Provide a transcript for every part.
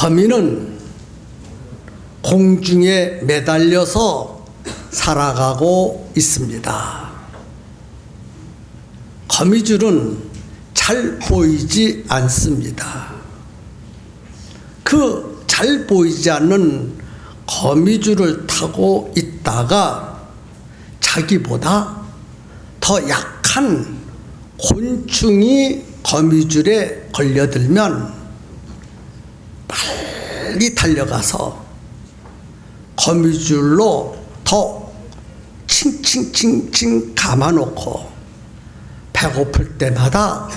거미는 공중에 매달려서 살아가고 있습니다. 거미줄은 잘 보이지 않습니다. 그 잘 보이지 않는 거미줄을 타고 있다가 자기보다 더 약한 곤충이 거미줄에 걸려들면 빨리 달려가서 거미줄로 더 칭칭칭칭 감아놓고 배고플 때마다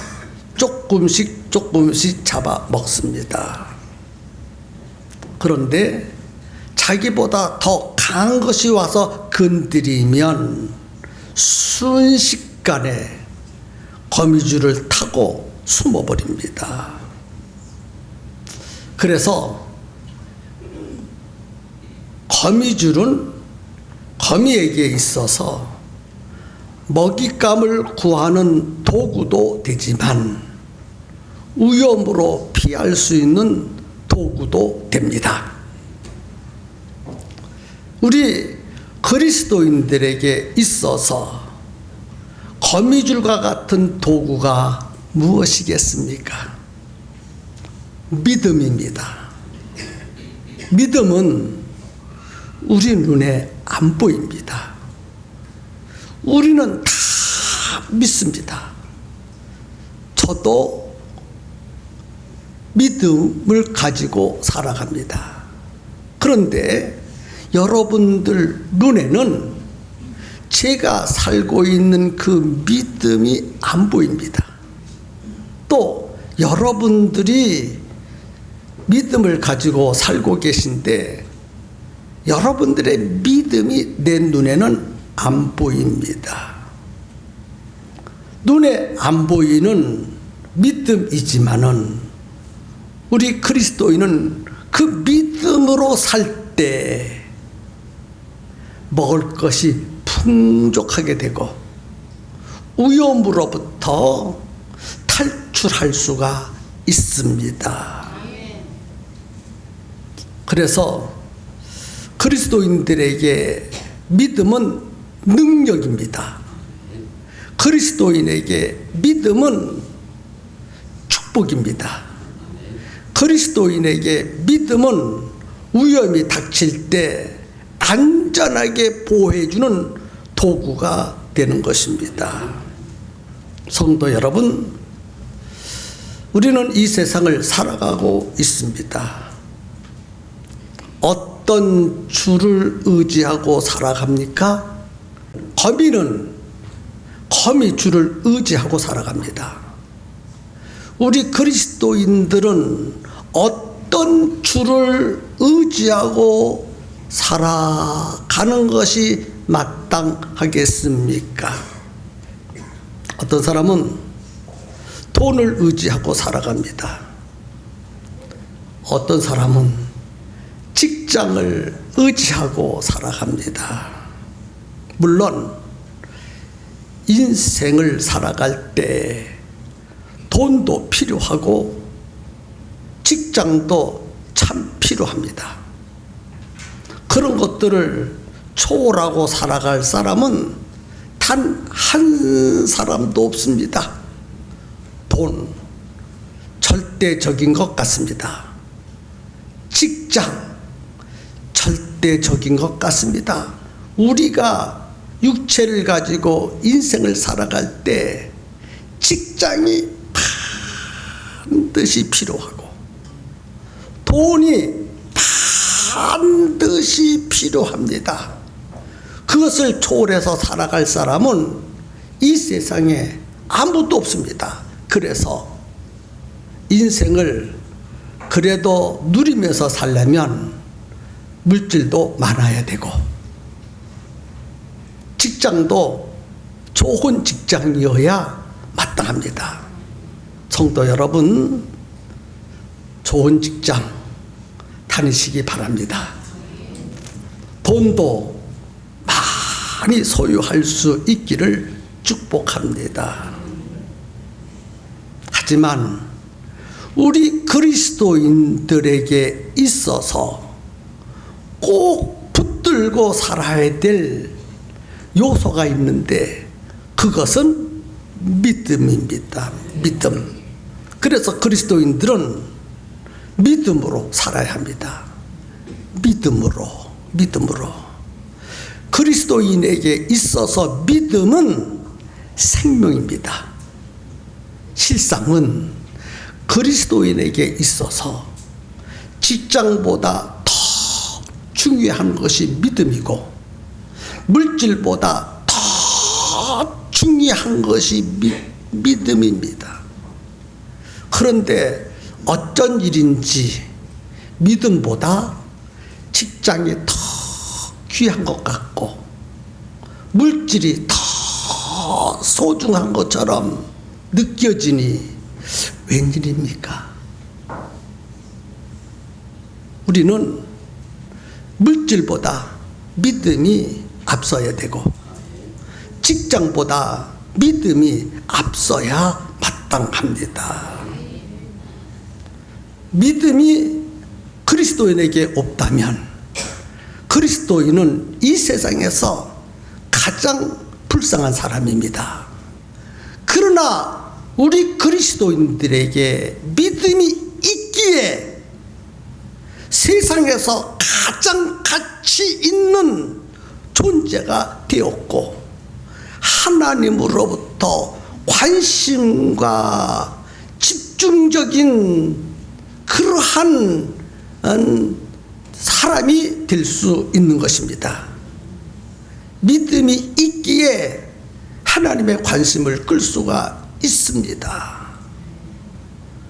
조금씩 잡아 먹습니다. 그런데 자기보다 더 강한 것이 와서 건드리면 순식간에 거미줄을 타고 숨어버립니다. 그래서 거미줄은 거미에게 있어서 먹잇감을 구하는 도구도 되지만 위험으로 피할 수 있는 도구도 됩니다. 우리 그리스도인들에게 있어서 거미줄과 같은 도구가 무엇이겠습니까? 믿음입니다. 믿음은 우리 눈에 안 보입니다. 우리는 다 믿습니다. 저도 믿음을 가지고 살아갑니다. 그런데 여러분들 눈에는 제가 살고 있는 그 믿음이 안 보입니다. 또 여러분들이 믿음을 가지고 살고 계신데 여러분들의 믿음이 내 눈에는 안 보입니다. 눈에 안 보이는 믿음이지만은 우리 그리스도인은 그 믿음으로 살 때 먹을 것이 풍족하게 되고 위험으로부터 탈출할 수가 있습니다. 그래서 그리스도인들에게 믿음은 능력입니다. 그리스도인에게 믿음은 축복입니다. 그리스도인에게 믿음은 위험이 닥칠 때 안전하게 보호해주는 도구가 되는 것입니다. 성도 여러분, 우리는 이 세상을 살아가고 있습니다. 어떤 주를 의지하고 살아갑니까? 거미는 거미줄을 의지하고 살아갑니다. 우리 그리스도인들은 어떤 주를 의지하고 살아가는 것이 마땅하겠습니까? 어떤 사람은 돈을 의지하고 살아갑니다. 어떤 사람은 직장을 의지하고 살아갑니다. 물론 인생을 살아갈 때 돈도 필요하고 직장도 참 필요합니다. 그런 것들을 초월하고 살아갈 사람은 단 한 사람도 없습니다. 돈, 절대적인 것 같습니다. 직장, 절대적인 것 같습니다. 우리가 육체를 가지고 인생을 살아갈 때 직장이 반드시 필요하고 돈이 반드시 필요합니다. 그것을 초월해서 살아갈 사람은 이 세상에 아무도 없습니다. 그래서 인생을 그래도 누리면서 살려면 물질도 많아야 되고 직장도 좋은 직장이어야 마땅합니다. 성도 여러분, 좋은 직장 다니시기 바랍니다. 돈도 많이 소유할 수 있기를 축복합니다. 하지만 우리 그리스도인들에게 있어서 꼭 붙들고 살아야 될 요소가 있는데 그것은 믿음입니다. 믿음. 그래서 그리스도인들은 믿음으로 살아야 합니다. 믿음으로. 그리스도인에게 있어서 믿음은 생명입니다. 실상은 그리스도인에게 있어서 직장보다 더 중요한 것이 믿음이고 물질보다 더 중요한 것이 믿음입니다. 그런데 어쩐 일인지 믿음보다 직장이 더 귀한 것 같고 물질이 더 소중한 것처럼 느껴지니 웬일입니까? 우리는 물질보다 믿음이 앞서야 되고 직장보다 믿음이 앞서야 마땅합니다. 믿음이 그리스도인에게 없다면 그리스도인은 이 세상에서 가장 불쌍한 사람입니다. 그러나 우리 그리스도인들에게 믿음이 있기에 세상에서 가장 가치 있는 존재가 되었고 하나님으로부터 관심과 집중적인 그러한 사람이 될 수 있는 것입니다. 믿음이 있기에 하나님의 관심을 끌 수가 있습니다.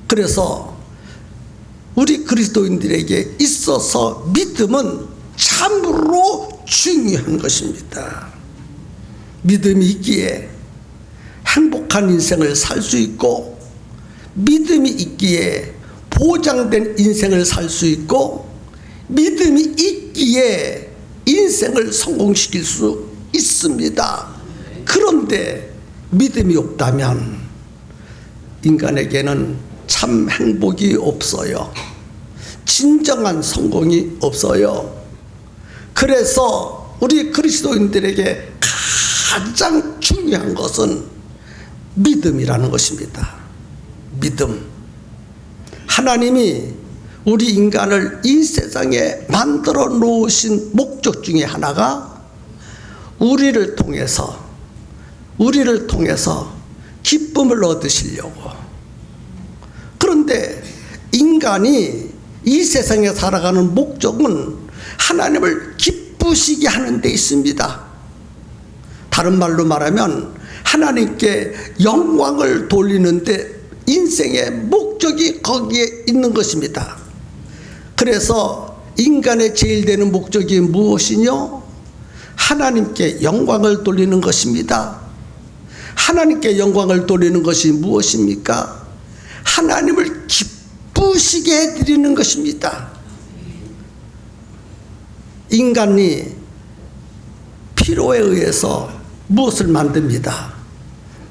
그래서 우리 그리스도인들에게 있어서 믿음은 참으로 중요한 것입니다. 믿음이 있기에 행복한 인생을 살 수 있고 믿음이 있기에 보장된 인생을 살 수 있고 믿음이 있기에 인생을 성공시킬 수 있습니다. 그런데 믿음이 없다면 인간에게는 참 행복이 없어요. 진정한 성공이 없어요. 그래서 우리 그리스도인들에게 가장 중요한 것은 믿음이라는 것입니다. 믿음. 하나님이 우리 인간을 이 세상에 만들어 놓으신 목적 중에 하나가 우리를 통해서 기쁨을 얻으시려고. 그런데 인간이 이 세상에 살아가는 목적은 하나님을 기쁘시게 하는 데 있습니다. 다른 말로 말하면 하나님께 영광을 돌리는데 인생의 목적이 거기에 있는 것입니다. 그래서 인간의 제일 되는 목적이 무엇이뇨? 하나님께 영광을 돌리는 것입니다. 하나님께 영광을 돌리는 것이 무엇입니까? 하나님을 기쁘시게 해드리는 것입니다. 인간이 필요에 의해서 무엇을 만듭니다.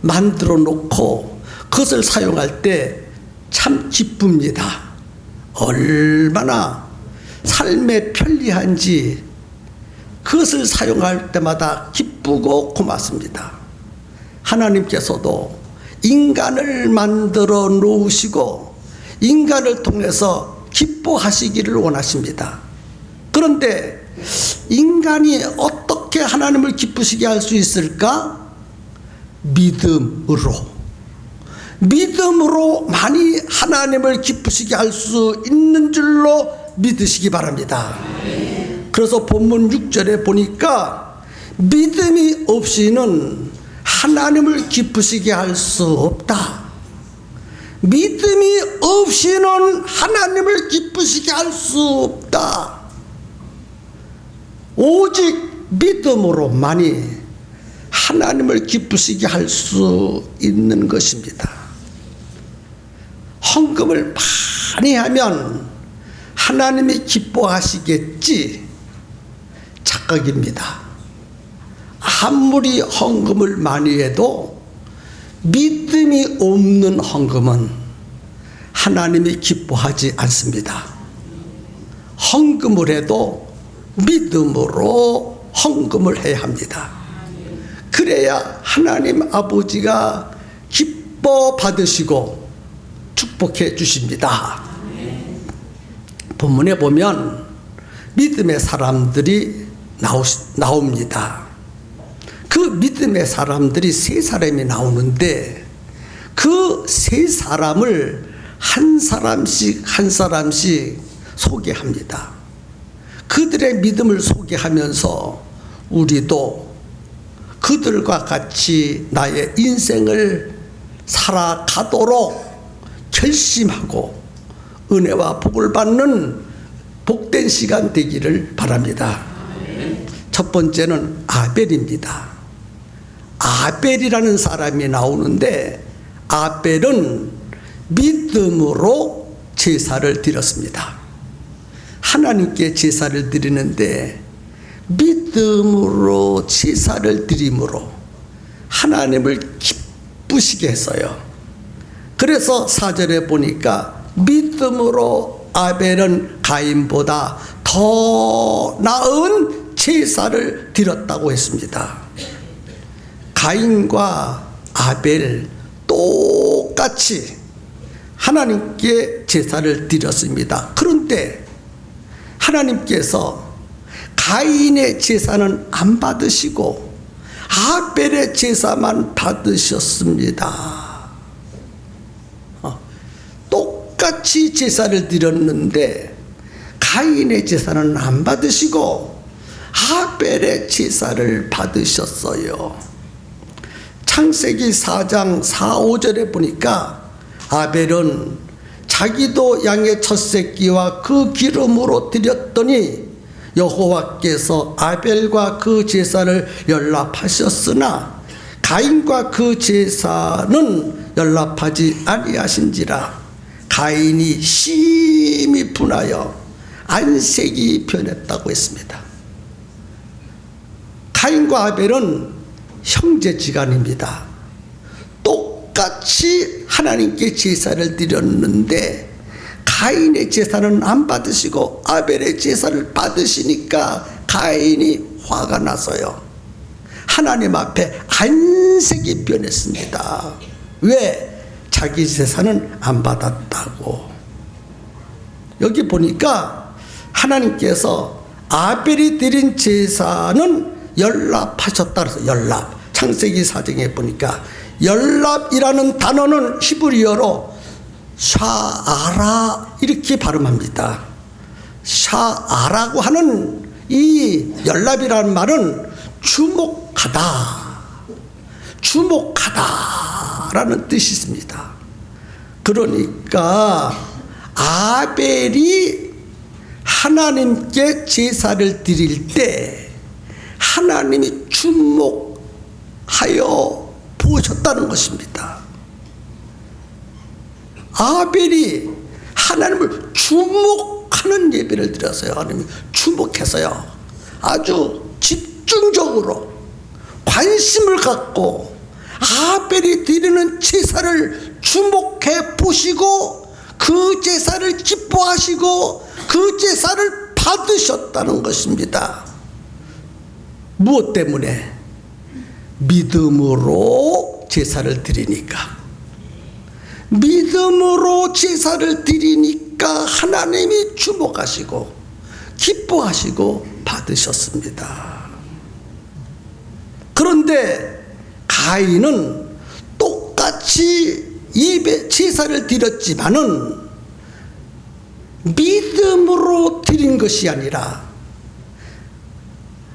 만들어 놓고 그것을 사용할 때 참 기쁩니다. 얼마나 삶에 편리한지 그것을 사용할 때마다 기쁘고 고맙습니다. 하나님께서도 인간을 만들어 놓으시고 인간을 통해서 기뻐하시기를 원하십니다. 그런데 인간이 어떻게 하나님을 기쁘시게 할 수 있을까? 믿음으로만이 하나님을 기쁘시게 할 수 있는 줄로 믿으시기 바랍니다. 그래서 본문 6절에 보니까 믿음이 없이는 하나님을 기쁘시게 할 수 없다. 믿음이 없이는 하나님을 기쁘시게 할 수 없다. 오직 믿음으로만이 하나님을 기쁘시게 할 수 있는 것입니다. 헌금을 많이 하면 하나님이 기뻐하시겠지? 착각입니다. 아무리 헌금을 많이 해도 믿음이 없는 헌금은 하나님이 기뻐하지 않습니다. 헌금을 해도 믿음으로 헌금을 해야 합니다. 그래야 하나님 아버지가 기뻐 받으시고 축복해 주십니다. 본문에 보면 믿음의 사람들이 나옵니다. 그 믿음의 사람들이 세 사람이 나오는데 그 세 사람을 한 사람씩 소개합니다. 그들의 믿음을 소개하면서 우리도 그들과 같이 나의 인생을 살아가도록 결심하고 은혜와 복을 받는 복된 시간 되기를 바랍니다. 첫 번째는 아벨입니다. 아벨이라는 사람이 나오는데 아벨은 믿음으로 제사를 드렸습니다. 하나님께 제사를 드리는데 믿음으로 제사를 드림으로 하나님을 기쁘시게 했어요. 그래서 4절에 보니까 믿음으로 아벨은 가인보다 더 나은 제사를 드렸다고 했습니다. 가인과 아벨 똑같이 하나님께 제사를 드렸습니다. 그런데 하나님께서 가인의 제사는 안 받으시고 아벨의 제사만 받으셨습니다. 똑같이 제사를 드렸는데 가인의 제사는 안 받으시고 아벨의 제사를 받으셨어요. 창세기 4장 4, 5절에 보니까 아벨은 자기도 양의 첫 새끼와 그 기름으로 드렸더니 여호와께서 아벨과 그 제사를 연락하셨으나 가인과 그 제사는 연락하지 아니하신지라. 가인이 심히 분하여 안색이 변했다고 했습니다. 가인과 아벨은 형제지간입니다. 똑같이 하나님께 제사를 드렸는데 가인의 제사는 안 받으시고 아벨의 제사를 받으시니까 가인이 화가 나서요. 하나님 앞에 안색이 변했습니다. 왜? 자기 제사는 안 받았다고. 여기 보니까 하나님께서 아벨이 드린 제사는 연락하셨다 그래서 연락. 창세기 4장에 보니까 연락이라는 단어는 히브리어로 샤아라 이렇게 발음합니다. 샤아라고 하는 이 연락이라는 말은 주목하다라는 뜻이 있습니다. 그러니까 아벨이 하나님께 제사를 드릴 때 하나님이 주목하여 보셨다는 것입니다. 아벨이 하나님을 주목하는 예배를 드렸어요. 하나님이 주목해서요. 아주 집중적으로 관심을 갖고 아벨이 드리는 제사를 주목해 보시고 그 제사를 기뻐하시고 그 제사를 받으셨다는 것입니다. 무엇 때문에? 믿음으로 제사를 드리니까. 믿음으로 제사를 드리니까 하나님이 주목하시고 기뻐하시고 받으셨습니다. 그런데 가인은 똑같이 예배 제사를 드렸지만은 믿음으로 드린 것이 아니라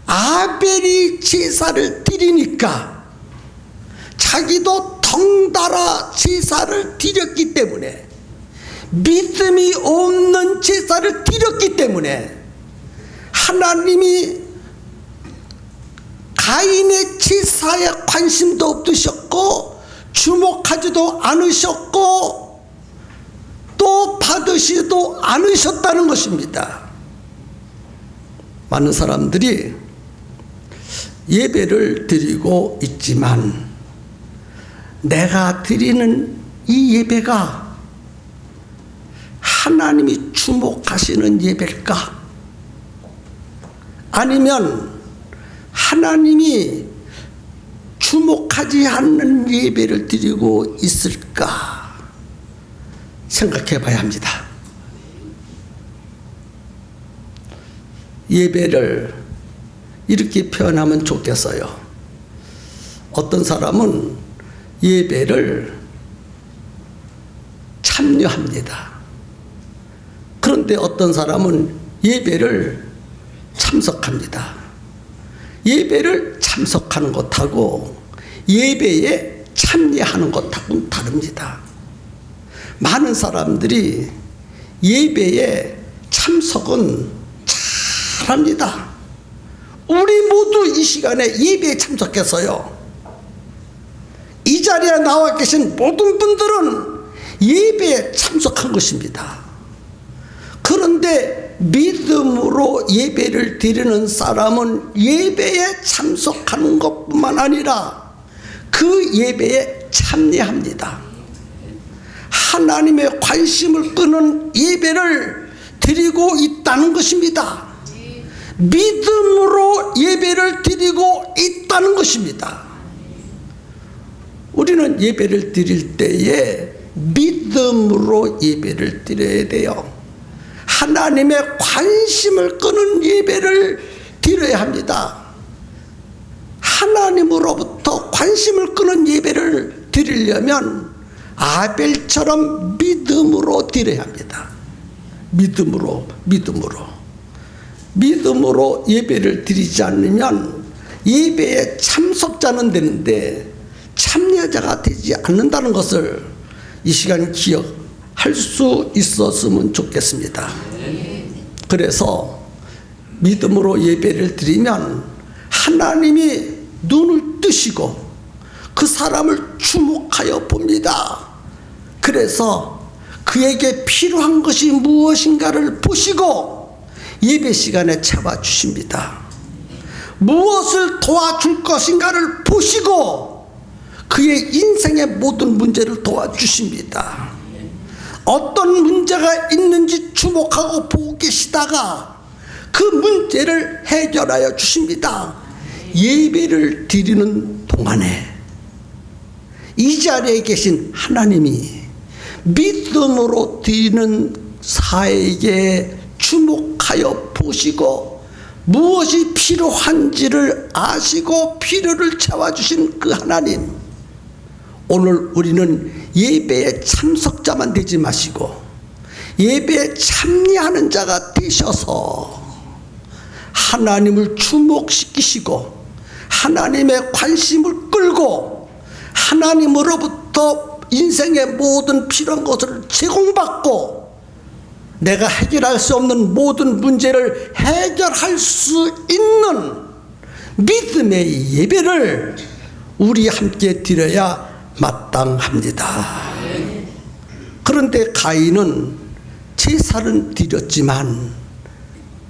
아벨이 제사를 드리니까 자기도 덩달아 제사를 드렸기 때문에 믿음이 없는 제사를 드렸기 때문에 하나님이 가인의 제사에 관심도 없으셨고 주목하지도 않으셨고 또 받으시지도 않으셨다는 것입니다. 많은 사람들이 예배를 드리고 있지만 내가 드리는 이 예배가 하나님이 주목하시는 예배일까? 아니면 하나님이 주목하지 않는 예배를 드리고 있을까 생각해 봐야 합니다. 예배를 이렇게 표현하면 좋겠어요. 어떤 사람은 예배를 참여합니다. 그런데 어떤 사람은 예배를 참석합니다. 예배를 참석하는 것하고 예배에 참여하는 것하고는 다릅니다. 많은 사람들이 예배에 참석은 잘합니다. 우리 모두 이 시간에 예배에 참석해서요, 이 자리에 나와 계신 모든 분들은 예배에 참석한 것입니다. 그런데 믿음으로 예배를 드리는 사람은 예배에 참석하는 것뿐만 아니라 그 예배에 참여합니다. 하나님의 관심을 끄는 예배를 드리고 있다는 것입니다. 믿음으로 예배를 드리고 있다는 것입니다. 우리는 예배를 드릴 때에 믿음으로 예배를 드려야 돼요. 하나님의 관심을 끄는 예배를 드려야 합니다. 하나님으로부터 관심을 끄는 예배를 드리려면 아벨처럼 믿음으로 드려야 합니다. 믿음으로 예배를 드리지 않으면 예배에 참석자는 되는데 참여자가 되지 않는다는 것을 이 시간 기억할 수 있었으면 좋겠습니다. 그래서 믿음으로 예배를 드리면 하나님이 눈을 뜨시고 그 사람을 주목하여 봅니다. 그래서 그에게 필요한 것이 무엇인가를 보시고 예배 시간에 채워주십니다. 무엇을 도와줄 것인가를 보시고 그의 인생의 모든 문제를 도와주십니다. 어떤 문제가 있는지 주목하고 보고 계시다가 그 문제를 해결하여 주십니다. 예배를 드리는 동안에 이 자리에 계신 하나님이 믿음으로 드리는 사에게 주목하여 보시고 무엇이 필요한지를 아시고 필요를 채워주신 그 하나님, 오늘 우리는 예배에 참석자만 되지 마시고 예배에 참여하는 자가 되셔서 하나님을 주목시키시고 하나님의 관심을 끌고 하나님으로부터 인생의 모든 필요한 것을 제공받고 내가 해결할 수 없는 모든 문제를 해결할 수 있는 믿음의 예배를 우리 함께 드려야 마땅합니다. 그런데 가인은 제사는 드렸지만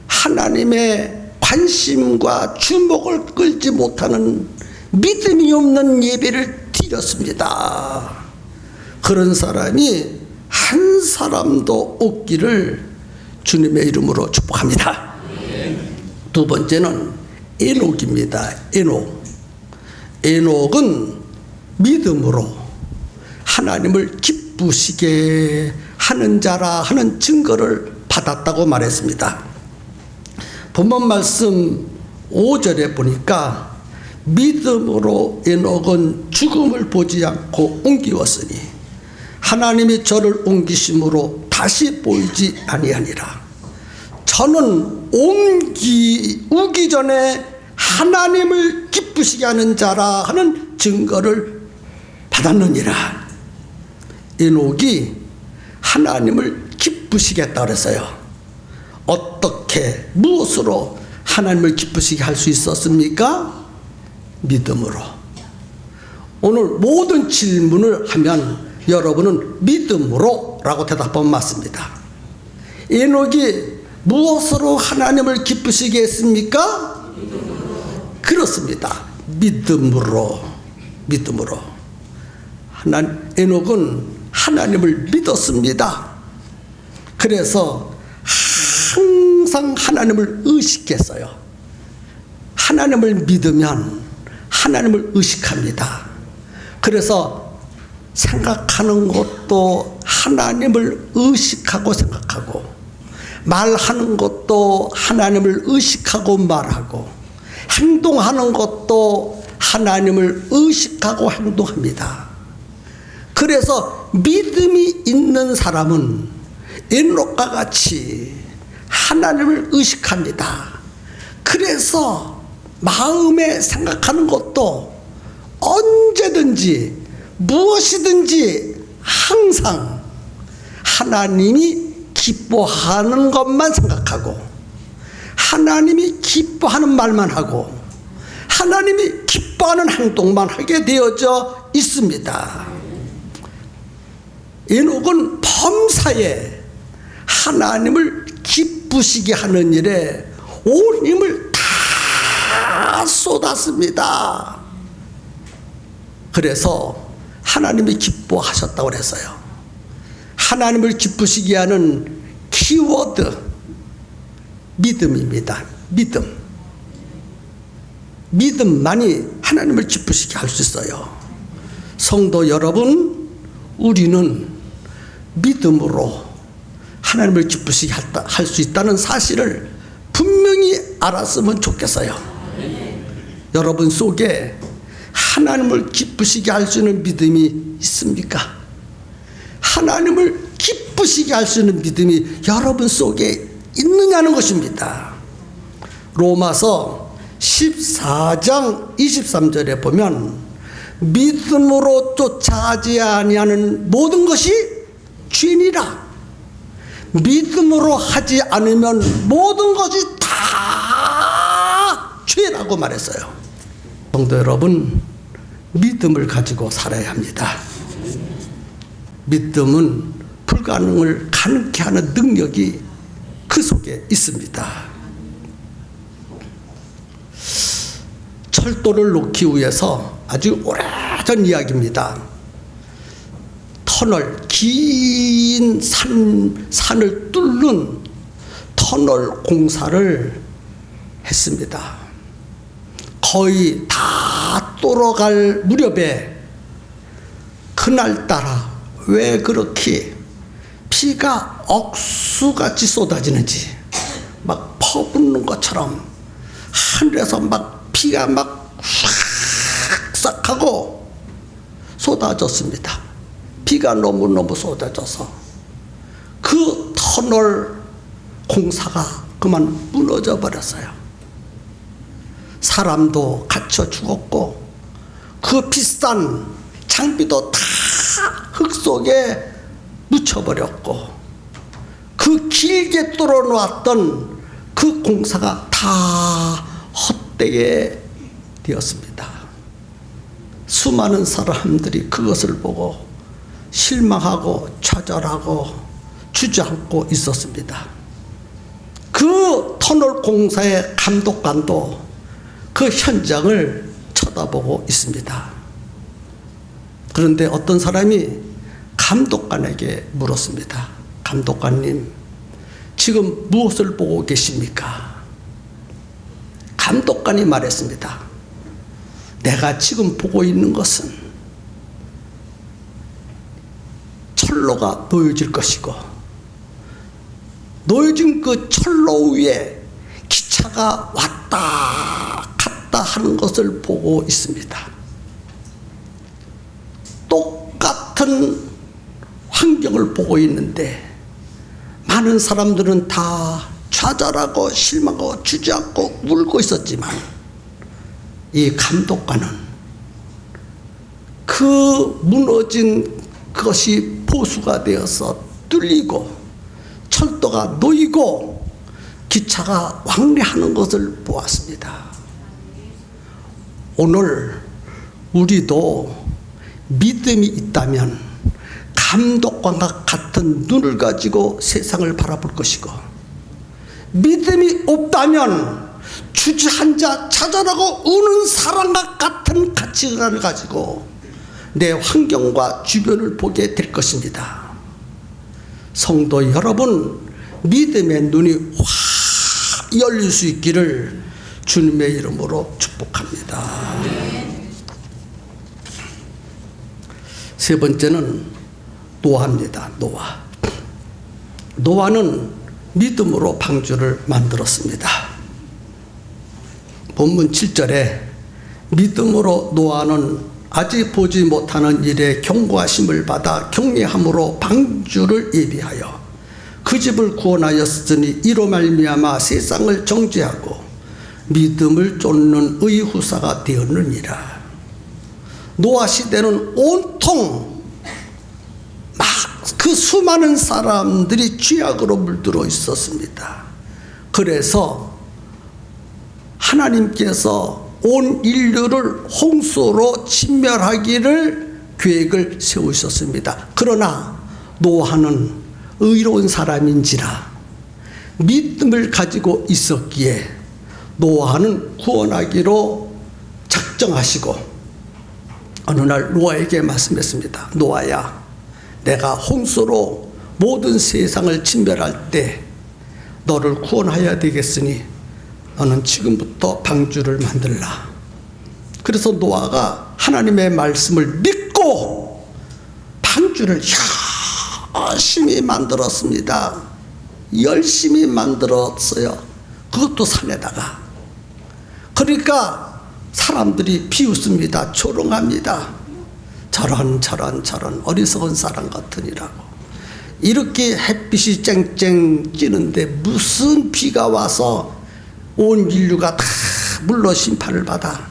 하나님의 관심과 주목을 끌지 못하는 믿음이 없는 예배를 드렸습니다. 그런 사람이 한 사람도 없기를 주님의 이름으로 축복합니다. 두 번째는 에녹입니다. 에녹은 믿음으로 하나님을 기쁘시게 하는 자라 하는 증거를 받았다고 말했습니다. 본문 말씀 5절에 보니까 믿음으로 에녹은 죽음을 보지 않고 옮기었으니 하나님이 저를 옮기심으로 다시 보이지 아니하니라. 저는 우기 전에 하나님을 기쁘시게 하는 자라 하는 증거를 받았느니라. 에녹이 하나님을 기쁘시게 했다 그랬어요. 어떻게 무엇으로 하나님을 기쁘시게 할 수 있었습니까? 믿음으로. 오늘 모든 질문을 하면 여러분은 믿음으로 라고 대답하면 맞습니다. 에녹이 무엇으로 하나님을 기쁘시게 했습니까? 그렇습니다. 믿음으로. 에녹은 하나님을 믿었습니다. 그래서 항상 하나님을 의식했어요. 하나님을 믿으면 하나님을 의식합니다. 그래서 생각하는 것도 하나님을 의식하고 생각하고, 말하는 것도 하나님을 의식하고 말하고, 행동하는 것도 하나님을 의식하고 행동합니다. 그래서 믿음이 있는 사람은 에녹과 같이 하나님을 의식합니다. 그래서 마음에 생각하는 것도 언제든지 무엇이든지 항상 하나님이 기뻐하는 것만 생각하고, 하나님이 기뻐하는 말만 하고, 하나님이 기뻐하는 행동만 하게 되어져 있습니다. 에녹은 범사에 하나님을 기쁘시게 하는 일에 온 힘을 다 쏟았습니다. 그래서 하나님이 기뻐하셨다고 그랬어요. 하나님을 기쁘시게 하는 키워드, 믿음입니다. 믿음만이 하나님을 기쁘시게 할 수 있어요. 성도 여러분, 우리는 믿음으로 하나님을 기쁘시게 할 수 있다는 사실을 분명히 알았으면 좋겠어요. 여러분 속에 하나님을 기쁘시게 할 수 있는 믿음이 있습니까? 하나님을 기쁘시게 할 수 있는 믿음이 여러분 속에 있느냐는 것입니다. 로마서 14장 23절에 보면, 믿음으로 쫓아하지 아니하는 모든 것이 죄니라. 믿음으로 하지 않으면 모든 것이 다 죄라고 말했어요. 성도 여러분, 믿음을 가지고 살아야 합니다. 믿음은 불가능을 가능케 하는 능력이 그 속에 있습니다. 철도를 놓기 위해서 아주 오래전 이야기입니다. 터널, 긴 산을 뚫는 터널 공사를 했습니다. 거의 다 뚫어갈 무렵에 그날따라 왜 그렇게 피가 억수같이 쏟아지는지, 막 퍼붓는 것처럼 하늘에서 막 피가 막 싹싹 하고 쏟아졌습니다. 비가 너무너무 쏟아져서 그 터널 공사가 그만 무너져 버렸어요. 사람도 갇혀 죽었고, 그 비싼 장비도 다 흙 속에 묻혀버렸고, 그 길게 뚫어놓았던 그 공사가 다 헛되게 되었습니다. 수많은 사람들이 그것을 보고 실망하고 좌절하고 주저앉고 있었습니다. 그 터널 공사의 감독관도 그 현장을 쳐다보고 있습니다. 그런데 어떤 사람이 감독관에게 물었습니다. 감독관님, 지금 무엇을 보고 계십니까? 감독관이 말했습니다. 내가 지금 보고 있는 것은 철로가 놓여질 것이고, 놓여진 그 철로 위에 기차가 왔다 갔다 하는 것을 보고 있습니다. 똑같은 환경을 보고 있는데 많은 사람들은 다 좌절하고 실망하고 주저앉고 울고 있었지만, 이 감독관은 그 무너진 것이 보수가 되어서 뚫리고 철도가 놓이고 기차가 왕래하는 것을 보았습니다. 오늘 우리도 믿음이 있다면 감독관과 같은 눈을 가지고 세상을 바라볼 것이고, 믿음이 없다면 주저앉아 좌절하고 우는 사람과 같은 가치관을 가지고 내 환경과 주변을 보게 될 것입니다. 성도 여러분, 믿음의 눈이 확 열릴 수 있기를 주님의 이름으로 축복합니다. 세 번째는 노아입니다. 노아는 믿음으로 방주를 만들었습니다. 본문 7절에 믿음으로 노아는 아직 보지 못하는 일에 경고하심을 받아 경외함으로 방주를 예비하여 그 집을 구원하였으니 이로 말미암아 세상을 정죄하고 믿음을 쫓는 의후사가 되었느니라. 노아 시대는 온통 막 그 수많은 사람들이 죄악으로 물들어 있었습니다. 그래서 하나님께서 온 인류를 홍수로 진멸하기를 계획을 세우셨습니다. 그러나 노아는 의로운 사람인지라 믿음을 가지고 있었기에 노아는 구원하기로 작정하시고 어느 날 노아에게 말씀했습니다. 노아야, 내가 홍수로 모든 세상을 진멸할 때 너를 구원해야 되겠으니 너는 지금부터 방주를 만들라. 그래서 노아가 하나님의 말씀을 믿고 방주를 열심히 만들었습니다. 열심히 만들었어요. 그것도 산에다가. 그러니까 사람들이 비웃습니다. 조롱합니다. 저런 어리석은 사람 같으니라고. 이렇게 햇빛이 쨍쨍 찌는데 무슨 비가 와서 온 인류가 다 물로 심판을 받아.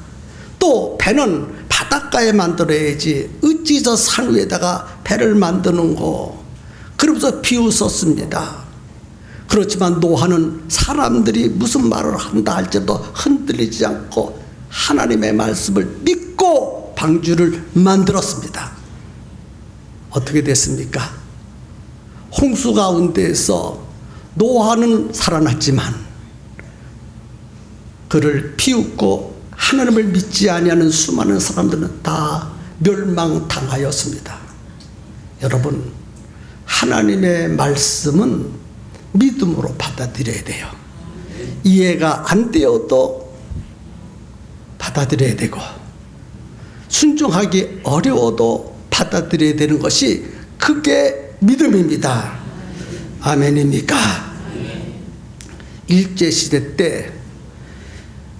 또 배는 바닷가에 만들어야지 어찌 저 산 위에다가 배를 만드는 거. 그러면서 비웃었습니다. 그렇지만 노아는 사람들이 무슨 말을 한다 할지라도 흔들리지 않고 하나님의 말씀을 믿고 방주를 만들었습니다. 어떻게 됐습니까? 홍수 가운데에서 노아는 살아났지만 그를 비웃고 하나님을 믿지 아니하는 수많은 사람들은 다 멸망당하였습니다. 여러분, 하나님의 말씀은 믿음으로 받아들여야 돼요. 이해가 안 되어도 받아들여야 되고 순종하기 어려워도 받아들여야 되는 것이 그게 믿음입니다. 아멘입니까? 일제시대 때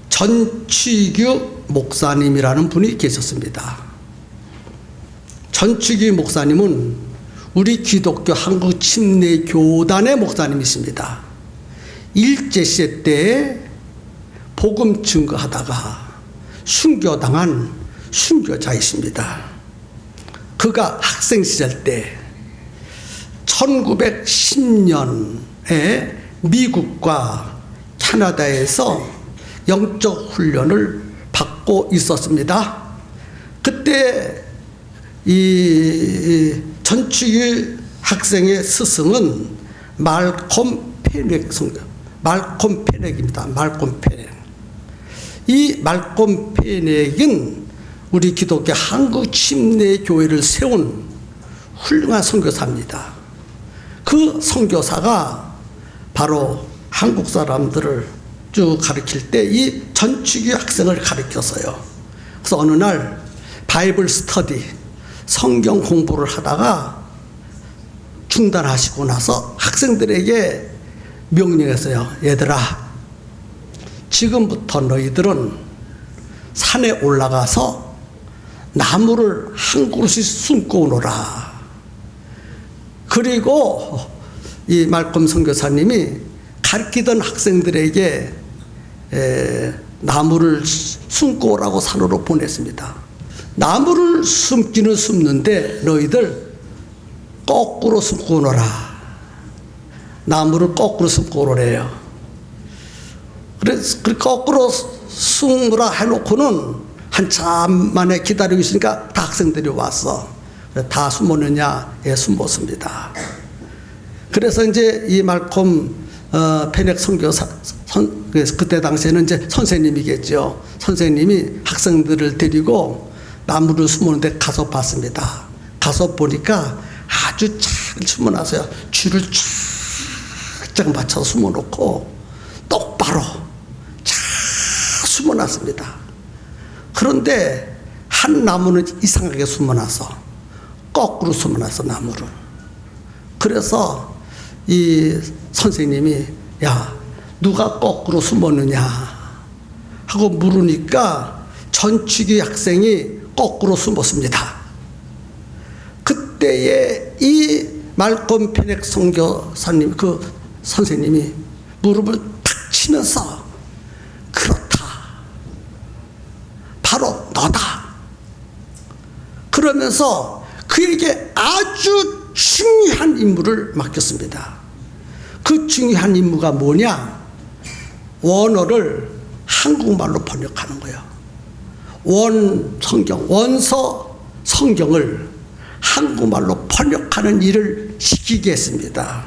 전취규 목사님이라는 분이 계셨습니다. 전취규 목사님은 우리 기독교 한국 침례교단의 목사님이십니다. 일제시대 때 복음 증거하다가 순교당한 순교자이십니다. 그가 학생 시절 때 1910년에 미국과 캐나다에서 영적 훈련을 받고 있었습니다. 그때 이 전취규 학생의 스승은 말콤 페넥입니다. 말콤 페넥. 이 말콤 페넥은 우리 기독교 한국 침례교회를 세운 훌륭한 선교사입니다. 그 선교사가 바로 한국 사람들을 쭉 가르칠 때 이 전취규 학생을 가르쳤어요. 그래서 어느 날 바이블 스터디, 성경 공부를 하다가 중단하시고 나서 학생들에게 명령했어요. 얘들아, 지금부터 너희들은 산에 올라가서 나무를 한 그루씩 숨고 오너라. 그리고 이 말콤 선교사님이 가르치던 학생들에게 나무를 숨고 오라고 산으로 보냈습니다. 나무를 숨기는 숨는데 너희들 거꾸로 숨고 오너라. 나무를 거꾸로 숨고 오래요. 그래서 거꾸로 숨으라 해놓고는 한참 만에 기다리고 있으니까 다 학생들이 왔어. 다 숨었느냐? 예, 숨었습니다. 그래서 이제 이 말콤 페넥 선교사, 그때 당시에는 이제 선생님이겠죠. 선생님이 학생들을 데리고 나무를 숨었는데 가서 봤습니다. 가서 보니까 아주 숨어나서요. 줄을 쫙 맞춰서 숨어놓고 똑바로 잘 숨어놨습니다. 그런데 한 나무는 이상하게 숨어나서 거꾸로 숨어나서 나무를. 그래서 이 선생님이 야 누가 거꾸로 숨었느냐 하고 물으니까 전치기 학생이 거꾸로 숨었습니다. 그때에 이 말콤 페넥 선교사님 그 선생님이 무릎을 탁 치면서 그렇다 바로 너다 그러면서 그에게 아주 중요한 임무를 맡겼습니다. 그 중요한 임무가 뭐냐? 원어를 한국말로 번역하는 거예요. 원서 성경을 한국말로 번역하는 일을 시키게 했습니다.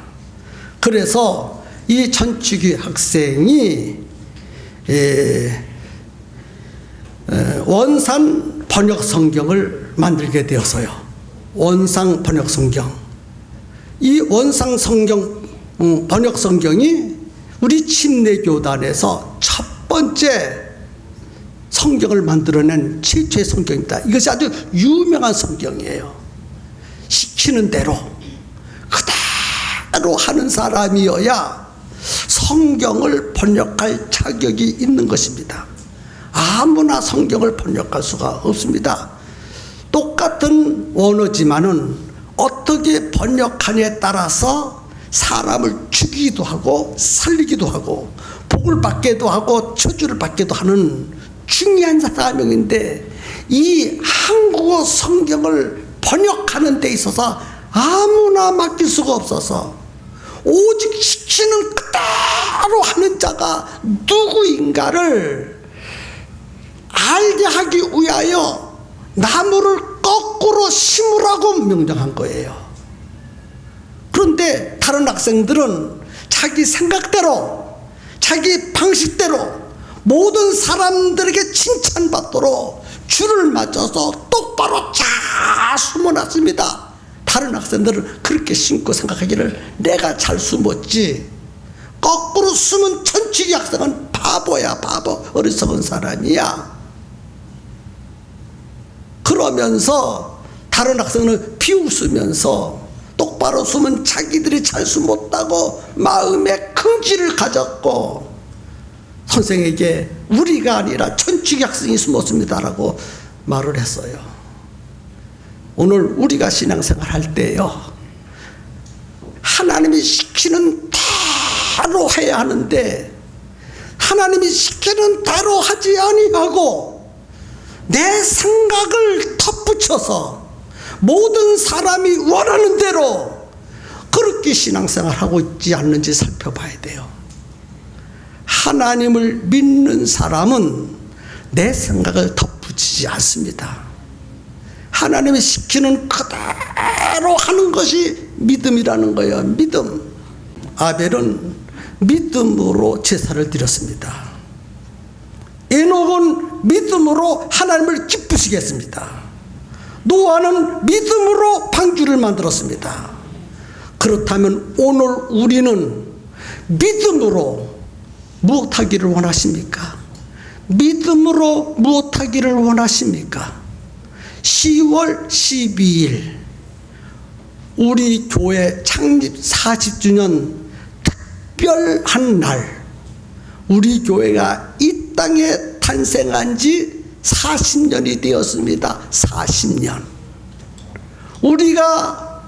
그래서 이 전치기 학생이 원산 번역 성경을 만들게 되어서요. 원상 번역 성경. 이 원상 성경 번역 성경이 우리 침례교단에서 첫 번째 성경을 만들어낸 최초의 성경입니다. 이것이 아주 유명한 성경이에요. 시키는 대로 그대로 하는 사람이어야 성경을 번역할 자격이 있는 것입니다. 아무나 성경을 번역할 수가 없습니다. 똑같은 원어지만은 어떻게 번역하냐에 따라서 사람을 죽이기도 하고 살리기도 하고 복을 받기도 하고 저주를 받기도 하는 중요한 사명인데 이 한국어 성경을 번역하는 데 있어서 아무나 맡길 수가 없어서 오직 시키는 그대로 하는 자가 누구인가를 알게 하기 위하여 나무를 거꾸로 심으라고 명령한 거예요. 그런데 다른 학생들은 자기 생각대로 자기 방식대로 모든 사람들에게 칭찬받도록 줄을 맞춰서 똑바로 잘 숨어놨습니다. 다른 학생들은 그렇게 심고 생각하기를 내가 잘 숨었지, 거꾸로 숨은 전치기 학생은 바보야, 바보, 어리석은 사람이야. 그러면서 다른 학생은 비웃으면서 똑바로 숨은 자기들이 잘 숨었다고 마음에 긍지를 가졌고 선생에게 우리가 아니라 전치기 학생이 숨었습니다라고 말을 했어요. 오늘 우리가 신앙생활 할 때요, 하나님이 시키는 대로 해야 하는데 하나님이 시키는 대로 하지 아니하고 내 생각을 덧붙여서 모든 사람이 원하는 대로 그렇게 신앙생활하고 있지 않는지 살펴봐야 돼요. 하나님을 믿는 사람은 내 생각을 덧붙이지 않습니다. 하나님이 시키는 그대로 하는 것이 믿음이라는 거예요. 믿음. 아벨은 믿음으로 제사를 드렸습니다. 에녹은 믿음으로 하나님을 기쁘시게 했습니다. 노아는 믿음으로 방주를 만들었습니다. 그렇다면 오늘 우리는 믿음으로 무엇하기를 원하십니까? 믿음으로 무엇하기를 원하십니까? 10월 12일 우리 교회 창립 40주년 특별한 날, 우리 교회가 이 땅에 탄생한 지 40년이 되었습니다. 40년. 우리가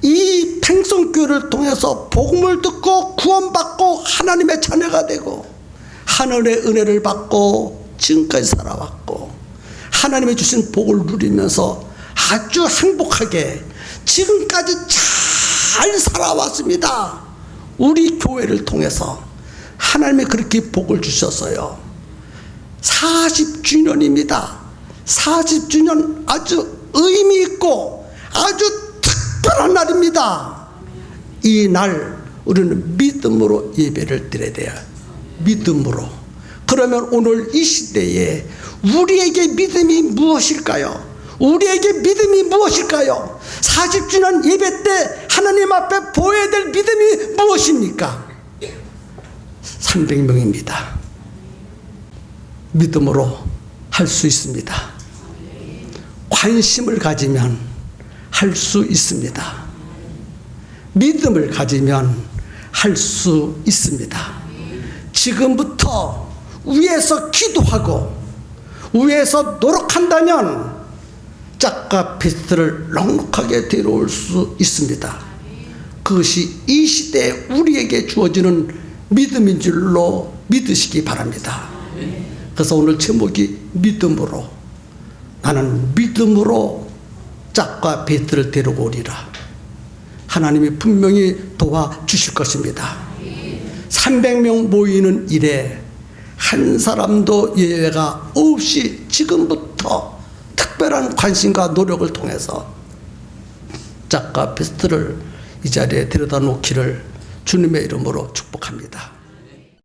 이 팽성교회를 통해서 복음을 듣고 구원받고 하나님의 자녀가 되고 하늘의 은혜를 받고 지금까지 살아왔고 하나님이 주신 복을 누리면서 아주 행복하게 지금까지 잘 살아왔습니다. 우리 교회를 통해서 하나님이 그렇게 복을 주셨어요. 40주년입니다. 40주년 아주 의미 있고 아주 특별한 날입니다. 이 날 우리는 믿음으로 예배를 드려야 돼요. 믿음으로. 그러면 오늘 이 시대에 우리에게 믿음이 무엇일까요? 우리에게 믿음이 무엇일까요? 40주년 예배 때 하나님 앞에 보여야 될 믿음이 무엇입니까? 300명입니다. 믿음으로 할 수 있습니다. 관심을 가지면 할 수 있습니다. 믿음을 가지면 할 수 있습니다. 지금부터 위에서 기도하고 위에서 노력한다면 짝과 비스트를 넉넉하게 데려올 수 있습니다. 그것이 이 시대에 우리에게 주어지는 믿음인 줄로 믿으시기 바랍니다. 그래서 오늘 제목이 믿음으로, 나는 믿음으로 짝과 비스트를 데리고 오리라. 하나님이 분명히 도와주실 것입니다. 300명 모이는 일에 한 사람도 예외가 없이 지금부터 특별한 관심과 노력을 통해서 짝과 비스트를 이 자리에 데려다 놓기를 주님의 이름으로 축복합니다.